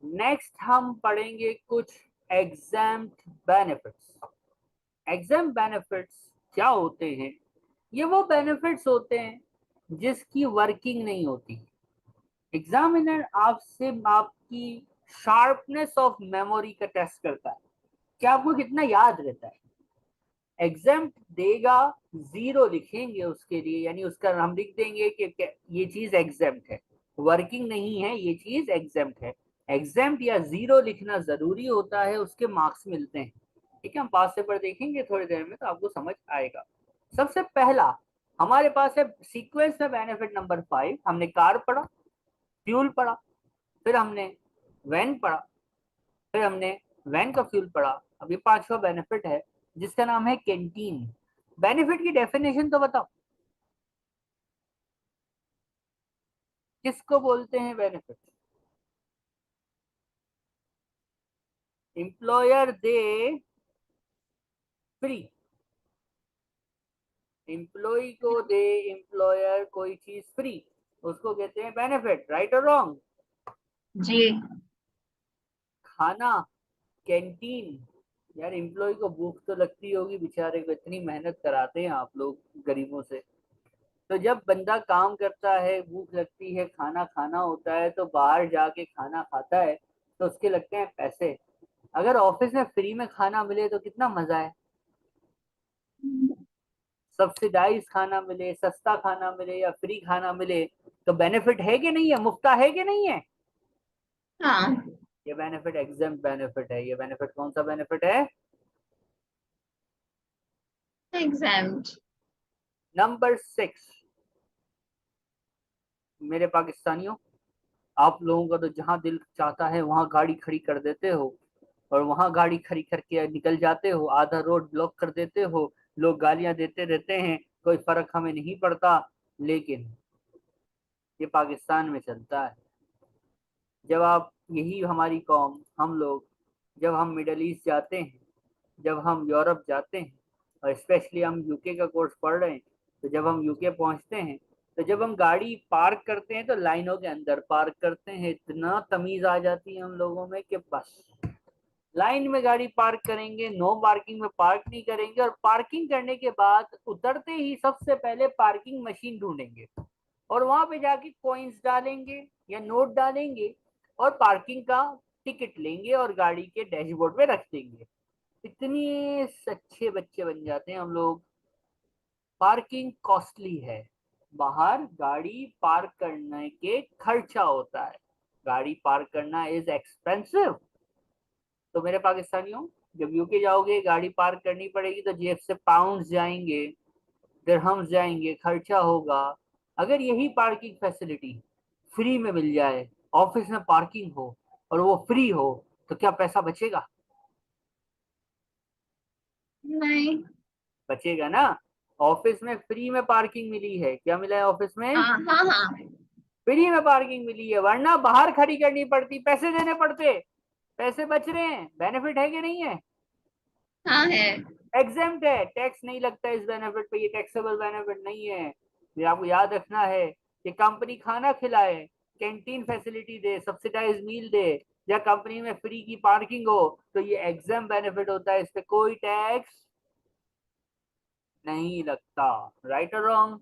Next हम पढ़ेंगे कुछ एग्जाम्प्ट बेनिफिट्स। एग्जाम बेनिफिट्स क्या होते हैं? ये वो बेनिफिट्स होते हैं जिसकी वर्किंग नहीं होती। एग्जामिनर आपसे आपकी शार्पनेस ऑफ मेमोरी का टेस्ट करता है कि आपको कितना याद रहता है। एग्जाम देगा, जीरो लिखेंगे उसके लिए, यानी उसका हम लिख देंगे कि ये चीज एग्जाम्ट है, वर्किंग नहीं है, ये चीज एग्जाम्ट है। एग्जाम्ट या जीरो लिखना जरूरी होता है, उसके मार्क्स मिलते हैं। ठीक है, हम पास पेपर देखेंगे थोड़ी देर में तो आपको समझ आएगा। सबसे पहला हमारे पास है सीक्वेंस में बेनिफिट नंबर 5। हमने कार पढ़ा, फ्यूल पढ़ा, फिर हमने वैन पढ़ा, फिर हमने वैन का फ्यूल पढ़ा। अब ये पांचवा बेनिफिट है जिसका नाम है कैंटीन। बेनिफिट की डेफिनेशन तो बताओ, किसको बोलते हैं benefit? Employer they free, employ को दे एम्प्लॉयर कोई चीज फ्री, उसको कहते हैं बेनिफिट। राइट और रॉन्ग? जी। खाना, कैंटीन। यार एम्प्लॉय को भूख तो लगती होगी, बेचारे को इतनी मेहनत कराते हैं आप लोग गरीबों से। तो जब बंदा काम करता है, भूख लगती है, खाना खाना होता है, तो बाहर जाके खाना खाता है तो उसके लगते हैं पैसे। अगर ऑफिस में फ्री में खाना मिले तो कितना मजा है। सब्सिडाइज खाना मिले, सस्ता खाना मिले या फ्री खाना मिले तो बेनिफिट है कि नहीं है, मुफ्ता है कि नहीं है? हाँ। ये बेनिफिट एग्जाम बेनिफिट है। ये बेनिफिट कौन सा बेनिफिट है? एग्जाम्ड। नंबर 6। मेरे पाकिस्तानियों, आप लोगों का तो जहां दिल चाहता है वहां गाड़ी खड़ी कर देते हो, और वहां गाड़ी खड़ी करके निकल जाते हो, आधा रोड ब्लॉक कर देते हो, लोग गालियां देते रहते हैं, कोई फर्क हमें नहीं पड़ता। लेकिन ये पाकिस्तान में चलता है। जब आप, यही हमारी कौम, हम लोग जब हम मिडल ईस्ट जाते हैं, जब हम यूरोप जाते हैं, और स्पेशली हम यूके का कोर्स पढ़ रहे हैं, तो जब हम यूके पहुंचते हैं, तो जब हम गाड़ी पार्क करते हैं तो लाइनों के अंदर पार्क करते हैं। इतना तमीज आ जाती है हम लोगों में कि बस, लाइन में गाड़ी पार्क करेंगे, नो पार्किंग में पार्क नहीं करेंगे, और पार्किंग करने के बाद उतरते ही सबसे पहले पार्किंग मशीन ढूंढेंगे और वहां पे जाके कॉइन्स डालेंगे या नोट डालेंगे और पार्किंग का टिकट लेंगे और गाड़ी के डैशबोर्ड पे रख देंगे। इतनी अच्छे बच्चे बन जाते हैं हम लोग। पार्किंग कॉस्टली है, बाहर गाड़ी पार्क करने के खर्चा होता है, गाड़ी पार्क करना इज एक्सपेंसिव। तो मेरे पाकिस्तानियों, जब यूके जाओगे गाड़ी पार्क करनी पड़ेगी तो जेब से पाउंड्स जाएंगे, दिरहम्स जाएंगे, खर्चा होगा। अगर यही पार्किंग फैसिलिटी फ्री में मिल जाए, ऑफिस में पार्किंग हो और वो फ्री हो, तो क्या पैसा बचेगा? नहीं। बचेगा ना। ऑफिस में फ्री में पार्किंग मिली है, क्या मिला है ऑफिस में? हाँ हाँ हाँ। फ्री में पार्किंग मिली है, वरना बाहर खड़ी करनी पड़ती, पैसे देने पड़ते। पैसे बच रहे हैं, बेनिफिट है कि नहीं है? हाँ है। एग्जेम्प्ट है, टैक्स नहीं लगता इस बेनिफिट पे, ये टैक्सेबल बेनिफिट नहीं है। ये आपको याद रखना है कि कंपनी खाना खिलाए, कैंटीन फैसिलिटी दे, सब्सिडाइज मील दे, या कंपनी में फ्री की पार्किंग हो, तो ये एग्जाम बेनिफिट होता है, इस पे कोई टैक्स नहीं लगता। राइट और रॉन्ग?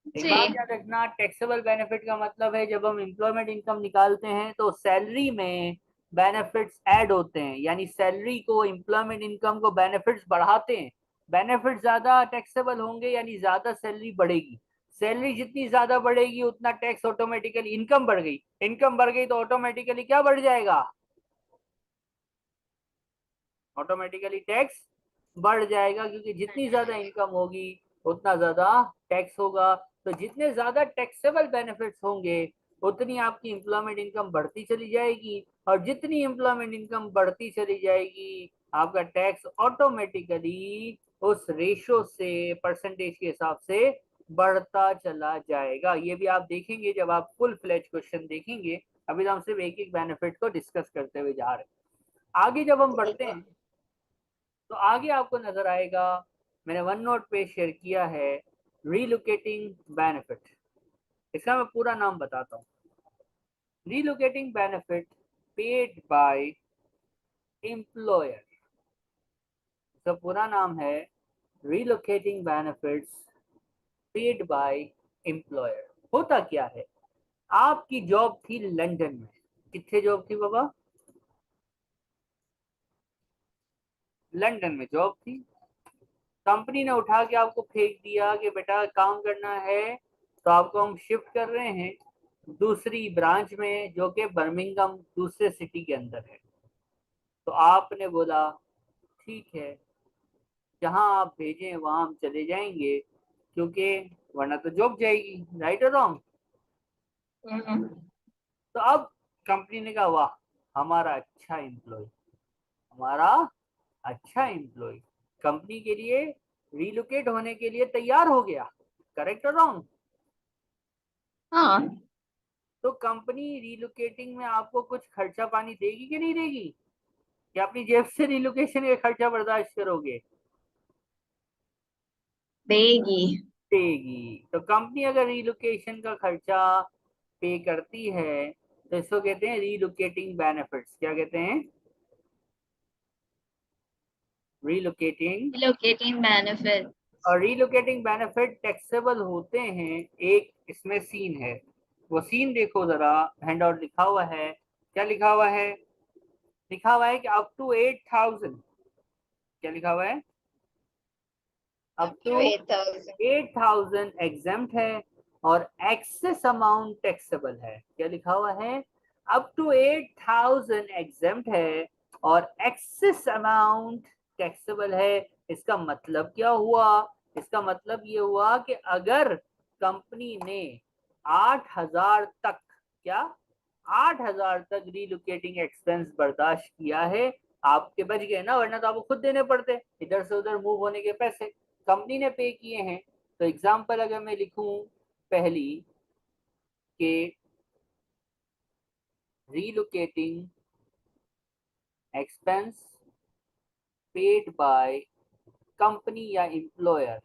एक जी। बात याद रखना, टैक्सेबल बेनिफिट का मतलब है जब हम एम्प्लॉयमेंट इनकम निकालते हैं तो सैलरी में बेनिफिट्स ऐड होते हैं, यानी सैलरी को, एम्प्लॉयमेंट इनकम को बेनिफिट्स बढ़ाते हैं। बेनिफिट ज्यादा टैक्सेबल होंगे यानी ज्यादा सैलरी बढ़ेगी। सैलरी जितनी ज्यादा बढ़ेगी उतना टैक्स ऑटोमेटिकली, इनकम बढ़ गई, इनकम बढ़ गई तो ऑटोमेटिकली क्या बढ़ जाएगा? ऑटोमेटिकली टैक्स बढ़ जाएगा, क्योंकि जितनी ज्यादा इनकम होगी उतना ज्यादा टैक्स होगा। तो जितने ज्यादा टैक्सेबल बेनिफिट्स होंगे उतनी आपकी एम्प्लॉयमेंट इनकम बढ़ती चली जाएगी, और जितनी एम्प्लॉयमेंट इनकम बढ़ती चली जाएगी आपका टैक्स ऑटोमेटिकली उस रेशो से, परसेंटेज के हिसाब से बढ़ता चला जाएगा। ये भी आप देखेंगे जब आप फुल फ्लेज क्वेश्चन देखेंगे। अभी तो हम सिर्फ एक एक बेनिफिट को डिस्कस करते हुए जा रहे हैं। आगे जब हम बढ़ते हैं तो आगे आपको नजर आएगा, मैंने वन नोट पे शेयर किया है, रीलोकेटिंग बेनिफिट। इसका मैं पूरा नाम बताता हूँ। Relocating benefit paid by employer. इसका पूरा नाम है relocating benefits paid by employer. होता क्या है, आपकी जॉब थी लंदन में। कितने जॉब थी बाबा? लंदन में जॉब थी। कंपनी ने उठा के आपको फेंक दिया कि बेटा काम करना है, तो आपको हम शिफ्ट कर रहे हैं दूसरी ब्रांच में जो कि बर्मिंघम दूसरे सिटी के अंदर है। तो आपने बोला ठीक है, जहां आप भेजें वहां हम चले जाएंगे, क्योंकि वरना तो जॉब जाएगी। राइट और रॉन्ग? तो अब कंपनी ने कहा वाह, हमारा अच्छा एम्प्लॉय, हमारा अच्छा एम्प्लॉय कंपनी के लिए रिलोकेट होने के लिए तैयार हो गया। करेक्ट और रॉन्ग? हाँ, तो कंपनी रिलोकेटिंग में आपको कुछ खर्चा पानी देगी कि नहीं देगी? क्या अपनी जेब से रिलोकेशन का खर्चा बर्दाश्त करोगे? देगी। देगी। तो कंपनी अगर रिलोकेशन का खर्चा पे करती है तो इसको कहते हैं रिलोकेटिंग बेनिफिट्स। क्या कहते हैं? रिलोकेटिंग। Relocating benefits. और रिलोकेटिंग बेनिफिट टैक्सेबल होते हैं। एक इसमें सीन है, वो सीन देखो जरा, हैंड आउट लिखा हुआ है। क्या लिखा हुआ है? लिखा हुआ है कि अप टू 8,000। क्या लिखा हुआ है? Up Up to to 8,000. 8,000 exempt है और एक्सेस अमाउंट टैक्सेबल है। क्या लिखा हुआ है? अप टू 8,000 एग्जेम्प्ट है और एक्सेस अमाउंट टैक्सेबल है। इसका मतलब क्या हुआ? इसका मतलब ये हुआ कि अगर कंपनी ने 8,000 तक, क्या 8,000 तक रिलोकेटिंग एक्सपेंस बर्दाश्त किया है, आपके बच गए ना, वरना तो आपको खुद देने पड़ते इधर से उधर मूव होने के पैसे। कंपनी ने पे किए हैं। तो एग्जांपल अगर मैं लिखूं पहली के relocating expense paid by company या एम्प्लॉयर,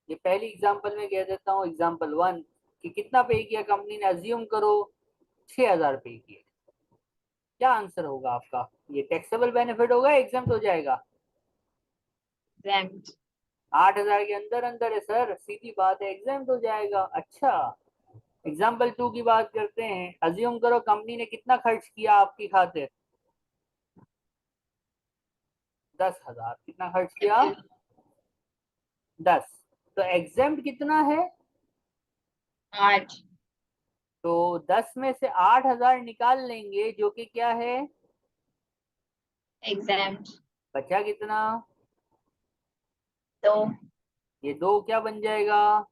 ये पहली एग्जांपल में कह देता हूँ एग्जांपल वन कि कितना पे किया कंपनी ने, अज्यूम करो 6,000 पे किए। क्या आंसर होगा आपका? ये टैक्सेबल बेनिफिट होगा, एग्जाम्प्ट हो जाएगा? Exempt. 8,000 के अंदर अंदर है सर, सीधी बात है, एग्जाम्प्ट हो जाएगा। अच्छा, एग्जाम्पल टू की बात करते हैं। अज्यूम करो कंपनी ने कितना खर्च किया आपकी खातिर? 10,000। कितना खर्च किया? 10। तो एग्जाम्प्ट कितना है? 8. तो 10 में से 8,000 निकाल लेंगे, जो कि क्या है? Exempt. बचा कितना? 2. ये दो क्या बन जाएगा?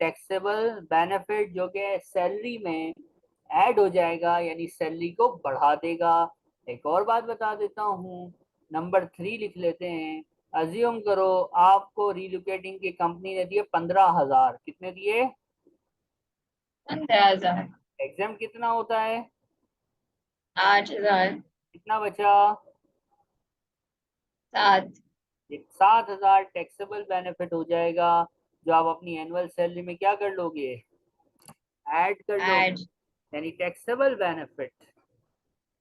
टैक्सेबल बेनिफिट, जो कि सैलरी में ऐड हो जाएगा, यानी सैलरी को बढ़ा देगा। एक और बात बता देता हूँ, नंबर 3 लिख लेते हैं। अज्यूम करो आपको रिलोकेटिंग की कंपनी ने दिए 15,000। कितने दिए? 15,000. एग्जाम कितना होता है? 8,000. कितना बचा? 7. ये 7,000 टैक्सेबल बेनिफिट हो जाएगा, जो आप अपनी एनुअल सैलरी में क्या कर लोगे? ऐड कर लोगे। Add. यानी टैक्सेबल बेनिफिट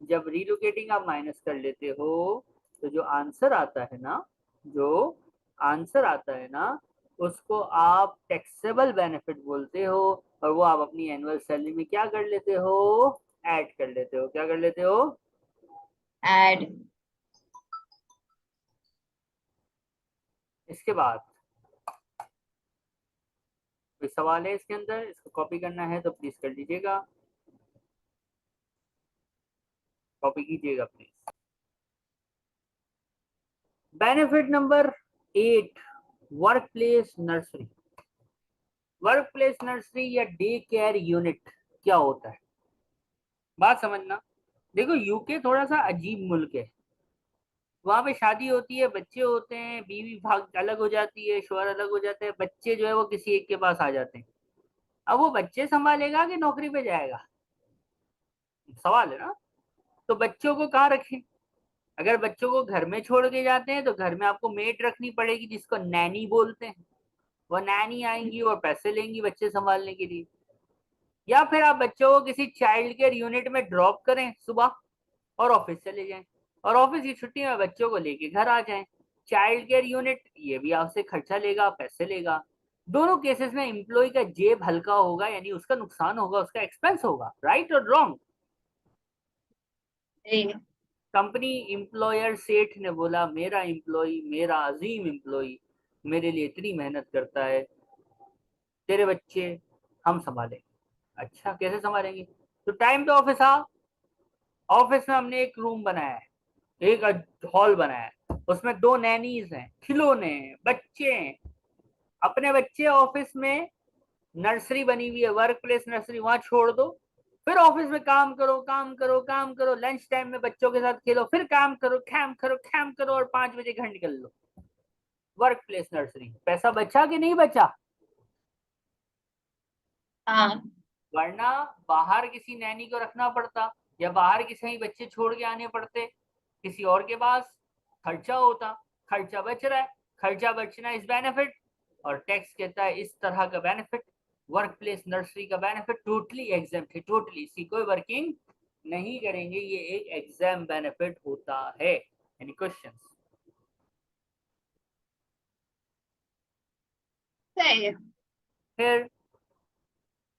जब रिलोकेटिंग आप माइनस कर लेते हो, तो जो आंसर आता है ना, जो आंसर आता है ना, उसको आप टैक्सेबल बेनिफिट बोलते हो। और वो आप अपनी एनुअल सैलरी में क्या कर लेते हो? ऐड कर लेते हो। क्या कर लेते हो? Add. इसके बाद कोई सवाल है इसके अंदर? इसको कॉपी करना है तो प्लीज कर लीजिएगा, कॉपी कीजिएगा please. Benefit number 8, work place nursery. Work place nursery या डे केयर यूनिट क्या होता है? बात समझना। देखो, यूके थोड़ा सा अजीब मुल्क है। वहां पे शादी होती है, बच्चे होते हैं, बीवी भाग अलग हो जाती है, शोहर अलग हो जाते हैं, बच्चे जो है वो किसी एक के पास आ जाते हैं। अब वो बच्चे संभालेगा कि नौकरी पे जाएगा, सवाल है ना। तो बच्चों को कहाँ रखें? अगर बच्चों को घर में छोड़ के जाते हैं तो घर में आपको मेड रखनी पड़ेगी, जिसको नैनी बोलते हैं। वो नैनी आएंगी और पैसे लेंगी बच्चे संभालने के लिए। या फिर आप बच्चों को किसी चाइल्ड केयर यूनिट में ड्रॉप करें सुबह और ऑफिस चले जाएं, और ऑफिस की छुट्टी में बच्चों को लेके घर आ जाएं। चाइल्ड केयर यूनिट ये भी आपसे खर्चा लेगा, पैसे लेगा। दोनों केसेस में एम्प्लॉय का जेब हल्का होगा, यानी उसका नुकसान होगा, उसका एक्सपेंस होगा। राइट और रॉन्ग? जी। कंपनी एम्प्लॉयर सेठ ने बोला, मेरा एम्प्लॉय, मेरा अजीम एम्प्लॉय मेरे लिए इतनी मेहनत करता है, तेरे बच्चे हम संभालेंगे। अच्छा, कैसे संभालेंगे? तो टाइम पे ऑफिस आ। ऑफिस में हमने एक रूम बनाया है, एक हॉल बनाया है, उसमें 2 नैनीज हैं, खिलौने हैं, बच्चे हैं। अपने बच्चे ऑफिस में, नर्सरी बनी हुई है, वर्क प्लेस नर्सरी, वहां छोड़ दो। फिर ऑफिस में काम करो, काम करो, काम करो, लंच टाइम में बच्चों के साथ खेलो, फिर काम करो, खैम करो, खैम करो, और 5 बजे घर निकल लो। Work place nursery. पैसा बचा कि नहीं बचा? हाँ। वरना बाहर किसी नैनी को रखना पड़ता, या बाहर किसी ही बच्चे छोड़ के आने पड़ते किसी और के पास, खर्चा होता। खर्चा बच रहा है, खर्चा बचना इज बेनिफिट, और टैक्स कहता है इस तरह का बेनिफिट। वर्क प्लेस नर्सरी का बेनिफिट टोटली एग्जाम्प्ट है, टोटली, इसकी कोई वर्किंग नहीं करेंगे, ये एक एग्जाम बेनिफिट होता है। Any questions? सही है। फिर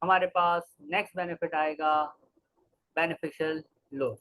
हमारे पास नेक्स्ट बेनिफिट आएगा, बेनिफिशियल लोन।